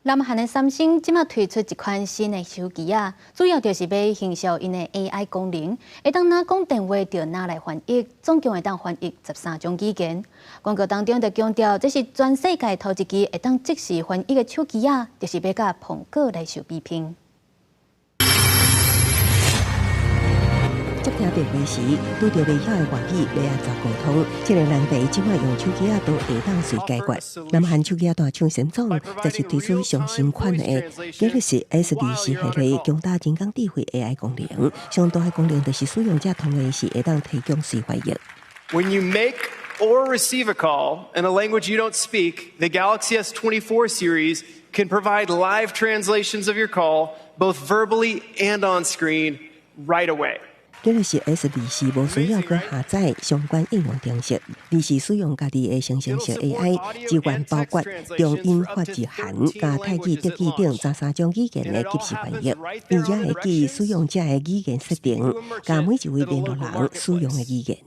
南韩的三星即马推出一款新的手机啊，主要就是要行销因的 AI 功能，会当哪讲电话就哪来翻译，总共会当翻译13种语言。广告当中就强调，这是全世界头一支会当即时翻译的手机啊，就是要甲苹果来受比拼。 接听电话时，拄到未晓的外语，要安怎沟通？这个难题，即摆用手机都会当随解决。南韩手机大厂神总，则是推出上新款的 Galaxy S24系列强大人工智慧 AI 功能。上大的功能就是使用者通话时会当提供随翻译。When you make or receive a call in a language you don't speak, the Galaxy S24 series can provide live translations of your call, both verbally and on screen, right away. Galaxy S24无需要去下载相关应用程式，而是使用家己的生成式 AI， 资源包括中英法日韩、加泰语、德语等13种语言的即时翻译，而且会记使用者的语言设定，加每一位联络人使用的语言。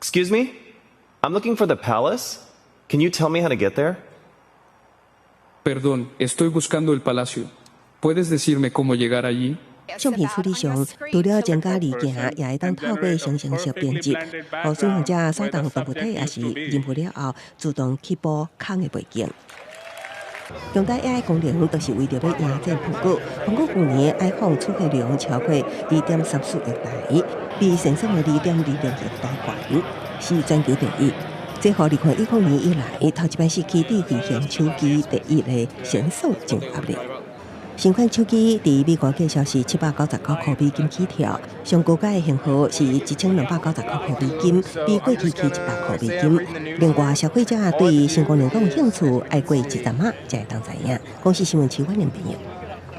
Excuse me, I'm looking for the palace. Can you tell me how to get there? Perdón, estoy buscando el palacio. ¿Puedes decirme cómo llegar allí? 相片处理上，除了增加理解，也会当透过生成式编辑，互使用者扫动动物体也是认不了后，自动起步空的背景。强大 AI 功能，就是为着要赢战苹果。苹果去年 iPhone 出货量超过2.34亿台，比神圣的2.26亿台悬，是全球第一。这互2010年以来头一摆是机智慧型手机第一的神送进压力。 新款手机伫美国介绍是799块美金起跳，上高价的型号是1299块美金，比过去起100块美金。另外，消费者对新功能有兴趣，爱过100码才会当知影。公司新闻台湾人朋友。